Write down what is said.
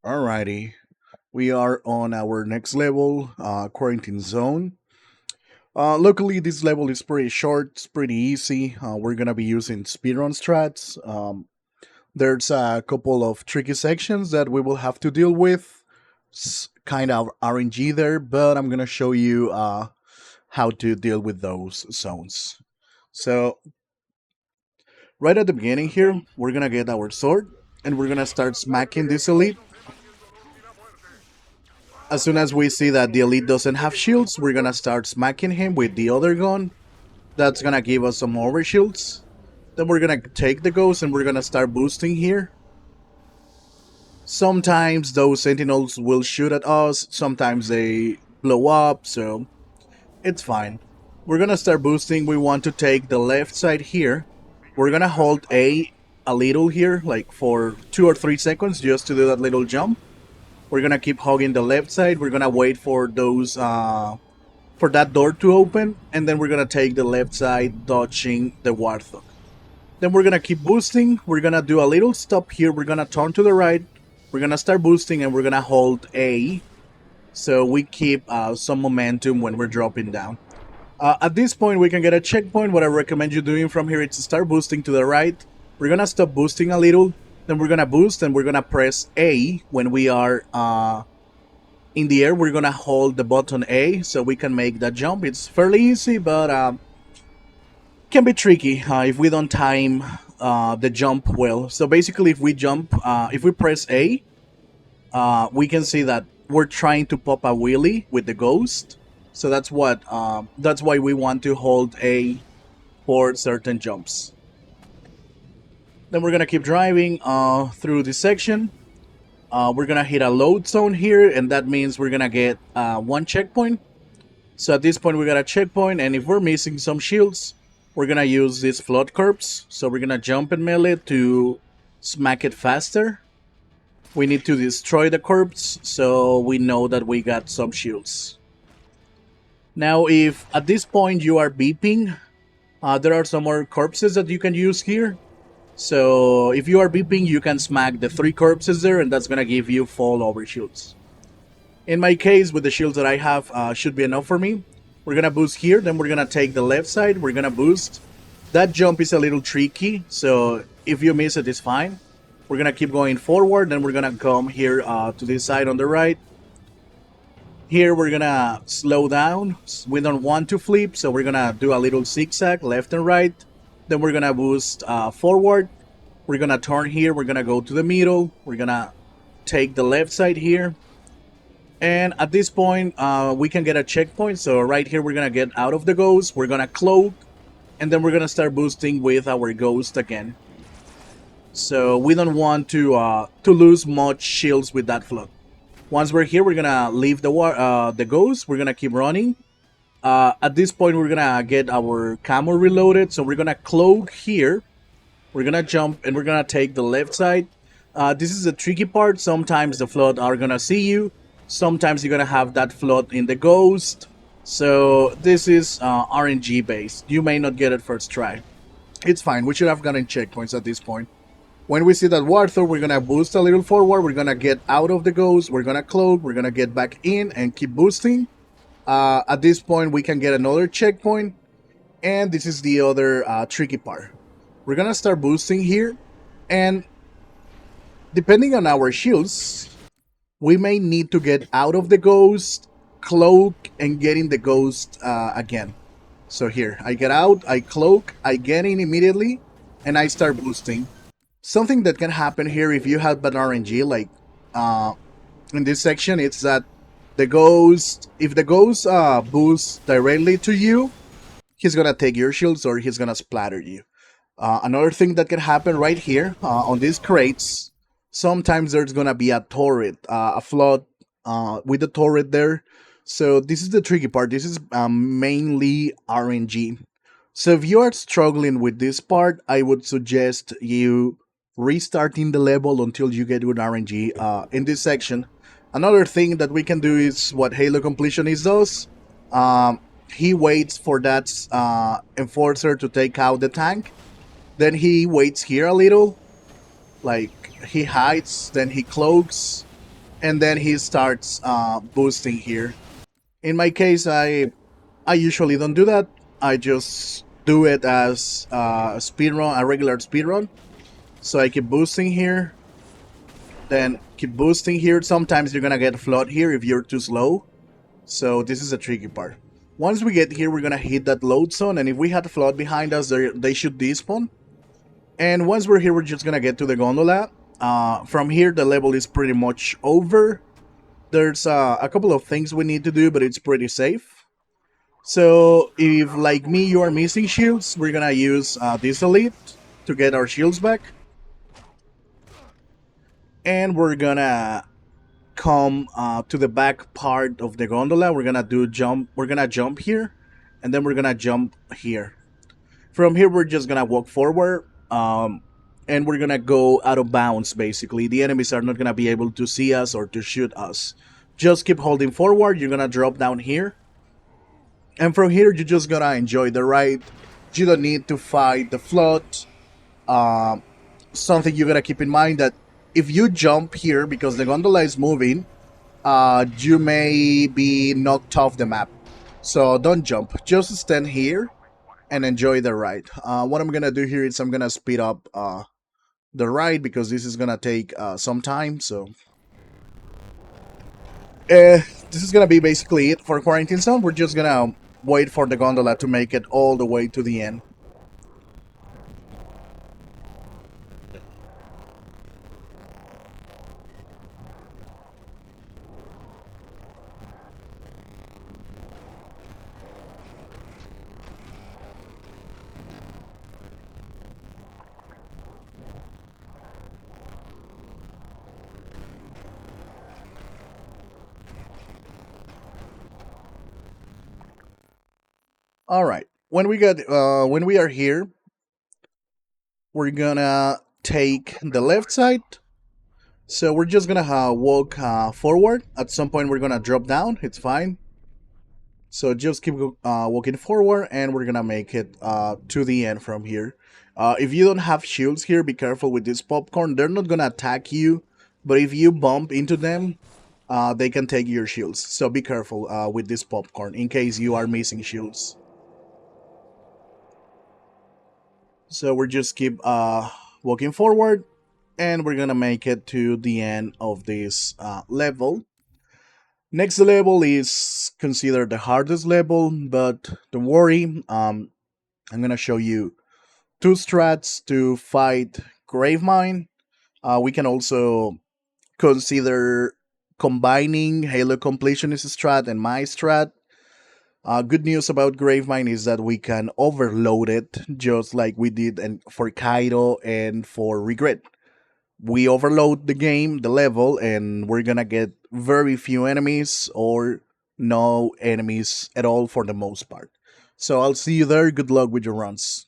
Alrighty, we are on our next level, quarantine zone. Luckily, this level is pretty short, it's pretty easy. We're gonna be using speedrun strats. There's a couple of tricky sections that we will have to deal with. Kind of RNG there, but I'm gonna show you how to deal with those zones. So, right at the beginning here, we're gonna get our sword, and we're gonna start smacking this elite. As soon as we see that the elite doesn't have shields, we're gonna start smacking him with the other gun. That's gonna give us some over shields. Then we're gonna take the ghost and we're gonna start boosting here. Sometimes those sentinels will shoot at us, sometimes they blow up, so it's fine. We're gonna start boosting. We want to take the left side here. We're gonna hold a little here, like for 2 or 3 seconds, just to do that little jump. We're gonna keep hogging the left side. We're gonna wait for those for that door to open, and then we're gonna take the left side, dodging the Warthog. Then we're gonna keep boosting. We're gonna do a little stop here. We're gonna turn to the right. We're gonna start boosting, and we're gonna hold A, so we keep some momentum when we're dropping down. At this point, we can get a checkpoint. What I recommend you doing from here is to start boosting to the right. We're gonna stop boosting a little. Then we're gonna boost, and we're gonna press A when we are in the air. We're gonna hold the button A so we can make that jump. It's fairly easy, but can be tricky if we don't time the jump well. So basically, if we jump, if we press A, we can see that we're trying to pop a wheelie with the ghost. So that's why we want to hold A for certain jumps. Then we're gonna keep driving through this section. We're gonna hit a load zone here, and that means we're gonna get one checkpoint. So at this point, we got a checkpoint, and if we're missing some shields, we're gonna use these flood curbs. So we're gonna jump and melee to smack it faster. We need to destroy the curbs so we know that we got some shields. Now, if at this point you are beeping, there are some more corpses that you can use here. So if you are beeping, you can smack the 3 corpses there, and that's gonna give you fall over shields. In my case, with the shields that I have, should be enough for me. We're gonna boost here, then we're gonna take the left side, we're gonna boost. That jump is a little tricky, so if you miss it, it's fine. We're gonna keep going forward, then we're gonna come here to this side on the right. Here we're gonna slow down. We don't want to flip, so we're gonna do a little zigzag left and right. Then we're gonna boost forward. We're gonna turn here. We're gonna go to the middle. We're gonna take the left side here. And at this point, we can get a checkpoint. So right here, we're gonna get out of the ghost. We're gonna cloak, and then we're gonna start boosting with our ghost again. So we don't want to lose much shields with that flood. Once we're here, we're gonna leave the ghost. We're gonna keep running. At this point, we're gonna get our camo reloaded, so we're gonna cloak here. We're gonna jump, and we're gonna take the left side. This is the tricky part. Sometimes the flood are gonna see you. Sometimes you're gonna have that flood in the ghost. So this is RNG based. You may not get it first try. It's fine. We should have gotten checkpoints at this point. When we see that Warthog, we're gonna boost a little forward. We're gonna get out of the ghost. We're gonna cloak. We're gonna get back in and keep boosting. At this point, we can get another checkpoint, and this is the other tricky part. We're gonna start boosting here, and depending on our shields, we may need to get out of the ghost, cloak, and get in the ghost again. So here, I get out, I cloak, I get in immediately, and I start boosting. Something that can happen here if you have bad RNG, like in this section, it's that the ghost, if the ghost boosts directly to you, he's gonna take your shields or he's gonna splatter you. Another thing that can happen right here on these crates, sometimes there's gonna be a turret, a flood with the turret there. So this is the tricky part. This is mainly RNG. So if you are struggling with this part, I would suggest you restarting the level until you get good RNG in this section. Another thing that we can do is what Halo Completionist does. He waits for that enforcer to take out the tank. Then he waits here a little. Like, he hides, then he cloaks. and then he starts boosting here. In my case, I usually don't do that. I just do it as a speed run, a regular speed run. So I keep boosting here, then keep boosting here. Sometimes you're gonna get flood here if you're too slow. So this is a tricky part. Once we get here, we're gonna hit that load zone, and if we had flood behind us, they should despawn. And once we're here, we're just gonna get to the gondola. From here, the level is pretty much over. There's a couple of things we need to do, but it's pretty safe. So if, like me, you are missing shields, we're gonna use this elite to get our shields back. And we're gonna come to the back part of the gondola. We're gonna jump here, and then we're gonna jump here. From here, we're just gonna walk forward, and we're gonna go out of bounds. Basically, the enemies are not gonna be able to see us or to shoot us. Just keep holding forward. You're gonna drop down here, and from here, you're just gonna enjoy the ride. You don't need to fight the flood. Um, Something you gotta keep in mind that if you jump here because the gondola is moving, you may be knocked off the map. So don't jump. Just stand here and enjoy the ride. What I'm gonna do here is I'm gonna speed up the ride because this is gonna take some time. So this is gonna be basically it for Quarantine Zone. We're just gonna wait for the gondola to make it all the way to the end. All right. When we are here, we're gonna take the left side. So we're just gonna walk forward. At some point, we're gonna drop down. It's fine. So just keep walking forward, and we're gonna make it to the end from here. If you don't have shields here, be careful with this popcorn. They're not gonna attack you, but if you bump into them, they can take your shields. So be careful with this popcorn in case you are missing shields. So we're just keep walking forward, and we're gonna make it to the end of this level. Next level is considered the hardest level, but don't worry. I'm gonna show you two strats to fight Gravemind. We can also consider combining Halo Completionist strat and my strat. Good news about Gravemind is that we can overload it, just like we did for Kaido and for Regret. We overload the game, the level, and we're gonna get very few enemies or no enemies at all for the most part. So I'll see you there. Good luck with your runs.